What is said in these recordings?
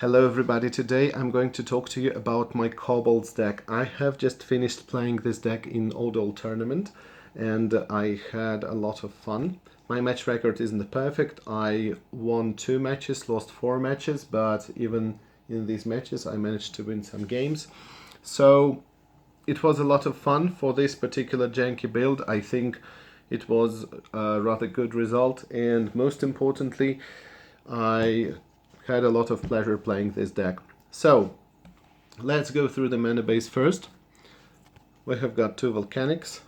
Hello everybody, today I'm going to talk to you about my Kobolds deck. I have just finished playing this deck in ODOL tournament and I had a lot of fun. My match record isn't perfect. I won 2 matches, lost 4 matches, but even in these matches I managed to win some games. So it was a lot of fun for this particular janky build. I think it was a rather good result, and most importantly I had a lot of pleasure playing this deck. So let's go through the Manabase first. We have got 2 volcanics.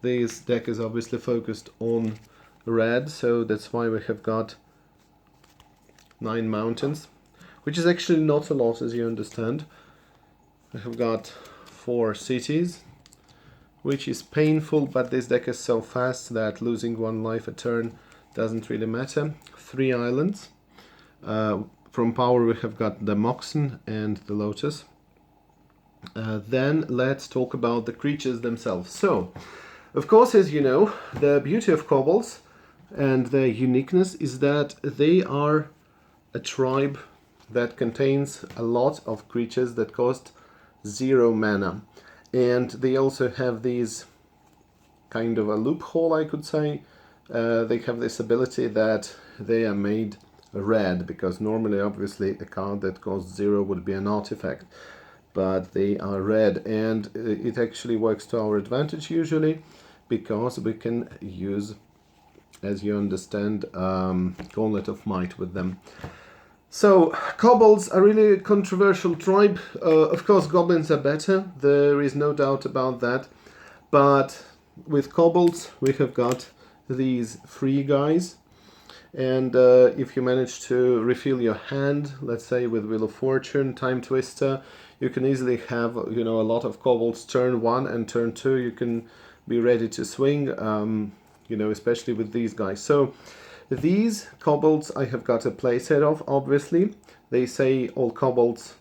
This deck is obviously focused on red, so that's why we have got 9 mountains, which is actually not a lot, as you understand. We have got 4 cities, which is painful, but this deck is so fast that losing 1 life a turn doesn't really matter. 3 islands. From power we have got the Moxen and the Lotus. Then let's talk about the creatures themselves. So, of course, as you know, the beauty of Kobolds and their uniqueness is that they are a tribe that contains a lot of creatures that cost 0 mana. And they also have these kind of a loophole, I could say. They have this ability that they are made red, because normally obviously a card that costs 0 would be an artifact, but they are red, and it actually works to our advantage usually, because we can use, as you understand, Gauntlet of Might with them. So Kobolds are really a controversial tribe. Of course goblins are better, there is no doubt about that, but with Kobolds we have got these 3 guys. And if you manage to refill your hand, let's say with Wheel of Fortune, Time Twister, you can easily have, a lot of Kobolds turn 1 and turn 2. You can be ready to swing, especially with these guys. So these Kobolds I have got a playset of, obviously. They say all Kobolds,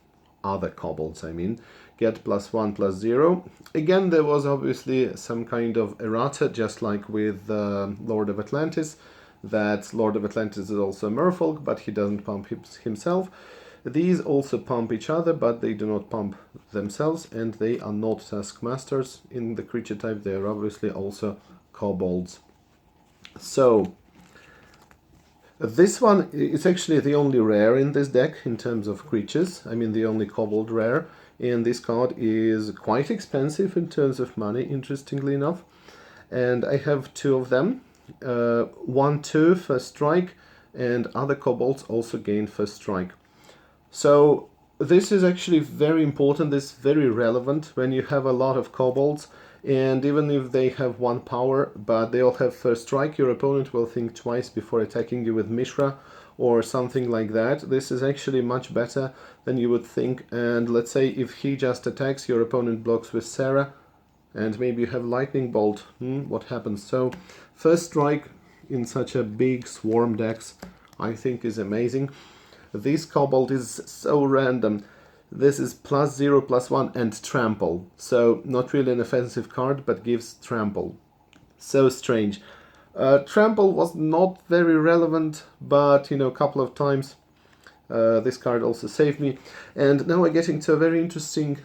other Kobolds I mean, get +1/+0. Again, there was obviously some kind of errata, just like with Lord of Atlantis. That Lord of Atlantis is also a merfolk, but he doesn't pump himself. These also pump each other, but they do not pump themselves, and they are not taskmasters in the creature type. They are obviously also Kobolds. So this one is actually the only rare in this deck in terms of creatures. I mean, the only Kobold rare, and this card is quite expensive in terms of money, interestingly enough. And I have 2 of them. 1/2 first strike, and other Kobolds also gain first strike. So this is actually very important, this is very relevant when you have a lot of Kobolds, and even if they have 1 power but they all have first strike, your opponent will think twice before attacking you with Mishra or something like that. This is actually much better than you would think, and let's say if he just attacks, your opponent blocks with Sarah, and maybe you have Lightning Bolt. What happens? So first strike in such a big swarm decks, I think, is amazing. This Kobold is so random. This is +0/+1 and trample. So not really an offensive card, but gives trample. So strange. Trample was not very relevant, but a couple of times this card also saved me. And now we're getting to a very interesting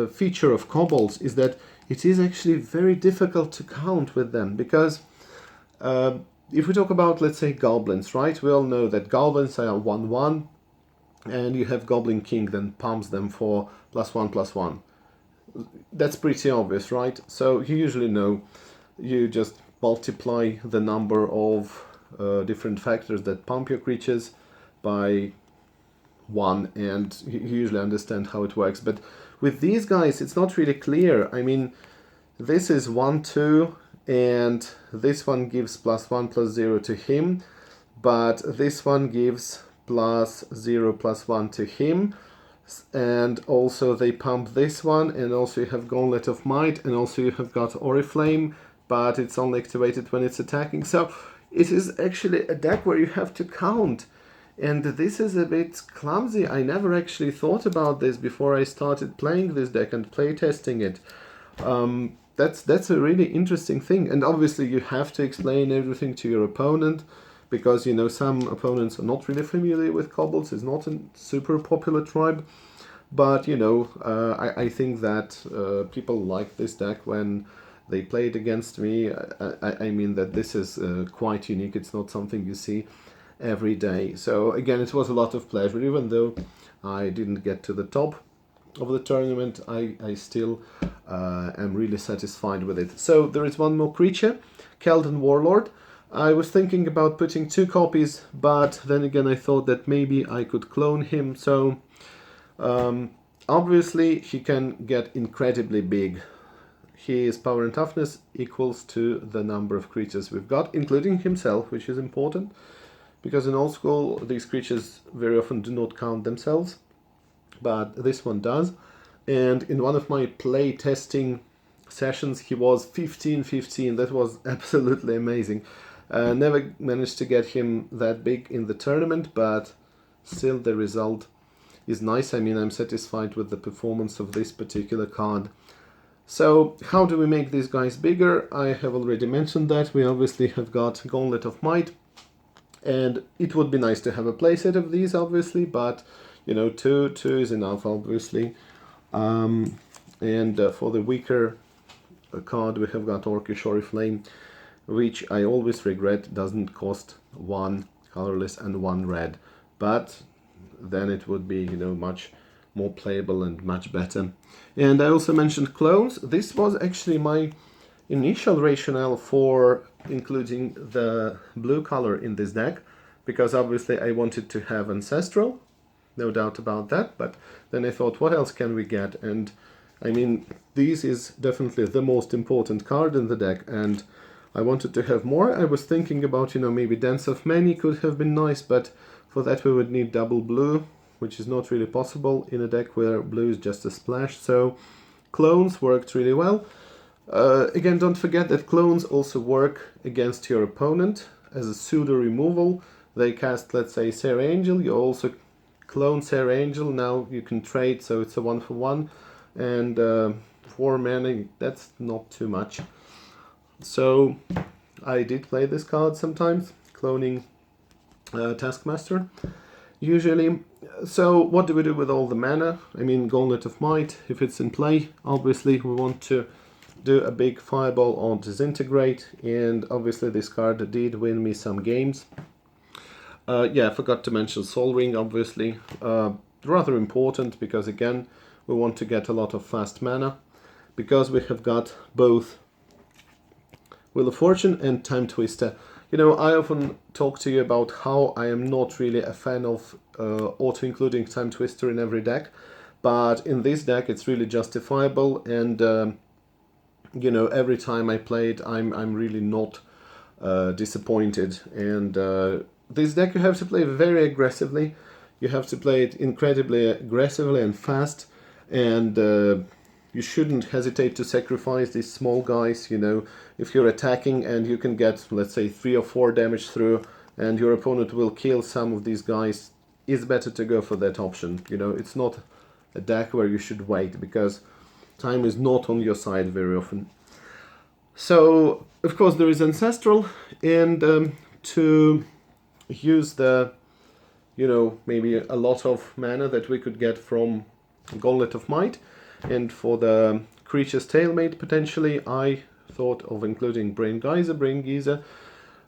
feature of Kobolds, is that it is actually very difficult to count with them, because if we talk about, let's say, goblins, right? We all know that goblins are 1/1, and you have Goblin King then pumps them for +1/+1. That's pretty obvious, right? So you usually know, you just multiply the number of different factors that pump your creatures by 1, and you usually understand how it works. But with these guys, it's not really clear. I mean, this is 1/2, and this one gives +1/+0 to him, but this one gives +0/+1 to him, and also they pump this one, and also you have Gauntlet of Might, and also you have got Oriflamme, but it's only activated when it's attacking. So it is actually a deck where you have to count. And this is a bit clumsy. I never actually thought about this before I started playing this deck and playtesting it. That's a really interesting thing. And obviously you have to explain everything to your opponent, because, you know, some opponents are not really familiar with Kobolds. It's not a super popular tribe, but, you know, I think that people like this deck when they play it against me. I mean that this is quite unique. It's not something you see every day. So again, it was a lot of pleasure. Even though I didn't get to the top of the tournament, I still am really satisfied with it. So there is one more creature, Keldon Warlord. I was thinking about putting 2 copies, but then again I thought that maybe I could clone him. So obviously he can get incredibly big. His power and toughness equals to the number of creatures we've got, including himself, which is important, because in old school these creatures very often do not count themselves, but this one does. And in one of my play testing sessions he was 15-15. That was absolutely amazing. Never managed to get him that big in the tournament, but still the result is nice. I mean, I'm satisfied with the performance of this particular card. So how do we make these guys bigger? I have already mentioned that. We obviously have got Gauntlet of Might, and it would be nice to have a playset of these, obviously, but, you know, two is enough, obviously. And for the weaker card, we have got Orcish Oriflamme, which I always regret doesn't cost 1 colorless and 1 red, but then it would be, you know, much more playable and much better. And I also mentioned clones. This was actually my initial rationale for including the blue color in this deck, because obviously I wanted to have Ancestral, no doubt about that, but then I thought, what else can we get? And I mean, this is definitely the most important card in the deck, and I wanted to have more. I was thinking about, you know, maybe Dance of Many could have been nice, but for that we would need double blue, which is not really possible in a deck where blue is just a splash. So clones worked really well. Again, don't forget that clones also work against your opponent as a pseudo removal. They cast, let's say, Serra Angel. You also clone Serra Angel. Now you can trade, so it's a 1-for-1, and 4 mana. That's not too much. So I did play this card sometimes, cloning Taskmaster usually. So what do we do with all the mana? I mean, Gauntlet of Might, if it's in play, obviously we want to do a big fireball on Disintegrate, and obviously this card did win me some games. Yeah, I forgot to mention Sol Ring, obviously. Rather important, because again, we want to get a lot of fast mana, because we have got both Wheel of Fortune and Time Twister. You know, I often talk to you about how I am not really a fan of auto-including Time Twister in every deck, but in this deck it's really justifiable, and you know, every time I play it I'm really not disappointed. And this deck you have to play very aggressively. You have to play it incredibly aggressively and fast, and you shouldn't hesitate to sacrifice these small guys. You know, if you're attacking and you can get, let's say, 3 or 4 damage through, and your opponent will kill some of these guys, it's better to go for that option. You know, it's not a deck where you should wait, because time is not on your side very often. So, of course, there is Ancestral, and to use the, you know, maybe a lot of mana that we could get from Gauntlet of Might, and for the creature stalemate potentially, I thought of including Brain Geyser.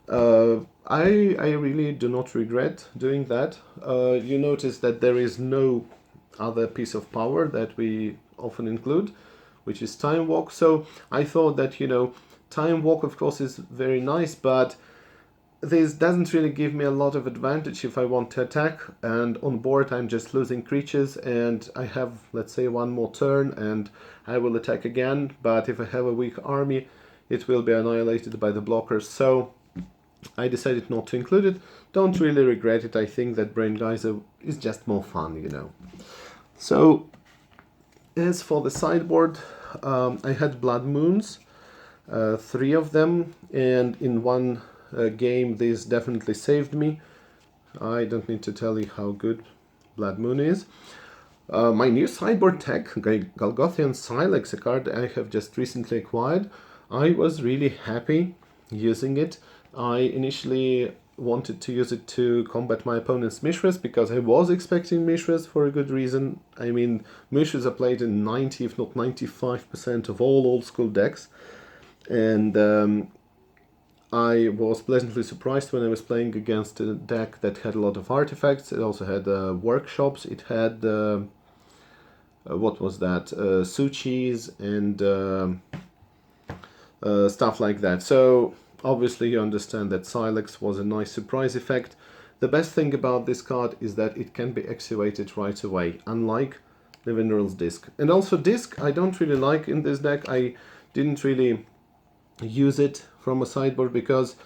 I really do not regret doing that. You notice that there is no other piece of power that we often include, which is Time Walk. So I thought that, you know, Time Walk of course is very nice, but this doesn't really give me a lot of advantage if I want to attack, and on board I'm just losing creatures, and I have, let's say, 1 more turn and I will attack again, but if I have a weak army it will be annihilated by the blockers. So I decided not to include it. Don't really regret it. I think that Brain Geyser is just more fun, you know. So as for the sideboard, I had Blood Moons, 3 of them, and in one game this definitely saved me. I don't need to tell you how good Blood Moon is. My new sideboard tech, Golgothian Silex, a card I have just recently acquired. I was really happy using it. I initially wanted to use it to combat my opponent's Mishras, because I was expecting Mishras for a good reason. I mean, Mishras are played in 90, if not 95% of all old school decks. And I was pleasantly surprised when I was playing against a deck that had a lot of artifacts. It also had workshops. It had, what was that? Suchis and stuff like that. So obviously you understand that Silex was a nice surprise effect. The best thing about this card is that it can be activated right away, unlike the Minerals Disc. And also Disc I don't really like in this deck. I didn't really use it from a sideboard because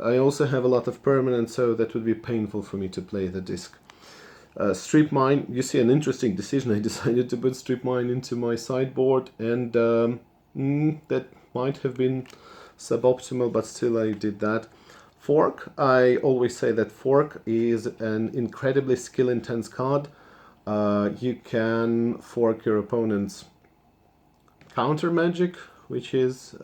I also have a lot of permanents, so that would be painful for me to play the Disc. Strip Mine, you see an interesting decision. I decided to put Strip Mine into my sideboard, and that might have been suboptimal, but still I did that. Fork, I always say that Fork is an incredibly skill intense card. You can fork your opponent's counter magic, which is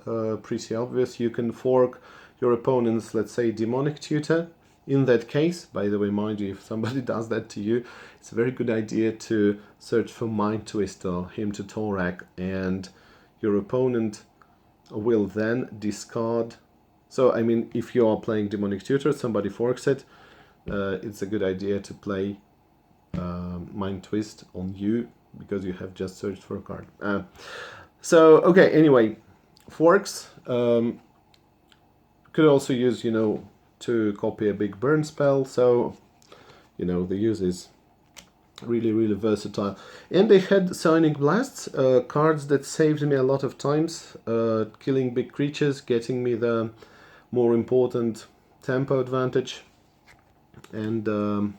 pretty obvious. You can fork your opponent's, let's say, demonic tutor. In that case, by the way, mind you, if somebody does that to you, it's a very good idea to search for Mind Twister, him to Torak, and your opponent will then discard. So, I mean, if you are playing demonic tutor, somebody forks it, it's a good idea to play Mind Twist on you, because you have just searched for a card. So, okay, anyway, forks could also use, you know, to copy a big burn spell, so, you know, the use is really, really versatile. And they had Sonic Blasts, cards that saved me a lot of times, killing big creatures, getting me the more important tempo advantage, and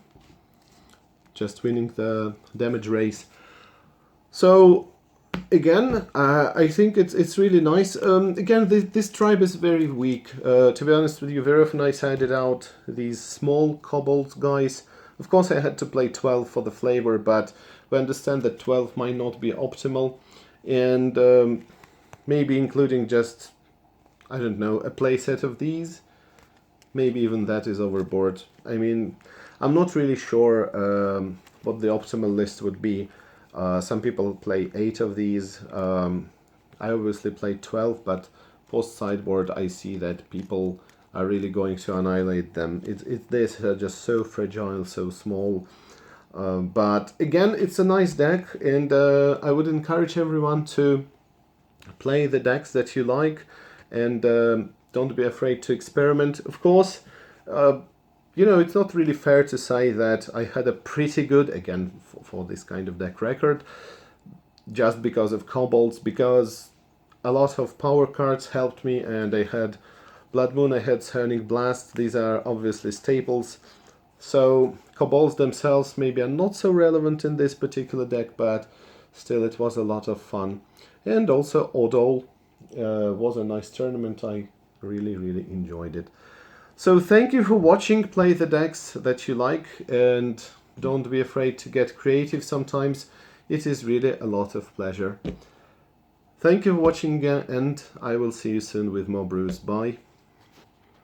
just winning the damage race. So again, I think it's really nice. Again, this tribe is very weak. To be honest with you, very often I sided out these small Kobolds guys. Of course, I had to play 12 for the flavor, but we understand that 12 might not be optimal. And maybe including just, I don't know, a playset of these. Maybe even that is overboard. I mean, I'm not really sure what the optimal list would be. Some people play 8 of these. I obviously play 12, but post sideboard I see that people are really going to annihilate them. These are just so fragile, so small. But again, it's a nice deck, and I would encourage everyone to play the decks that you like, and don't be afraid to experiment. Of course, you know, it's not really fair to say that I had a pretty good, again, for this kind of deck record, just because of Kobolds, because a lot of power cards helped me, and I had Blood Moon, I had Sonic Blast. These are obviously staples. So Kobolds themselves maybe are not so relevant in this particular deck, but still it was a lot of fun. And also ODOL was a nice tournament. I really, really enjoyed it. So thank you for watching. Play the decks that you like, and don't be afraid to get creative sometimes. It is really a lot of pleasure. Thank you for watching again, and I will see you soon with more brews. Bye.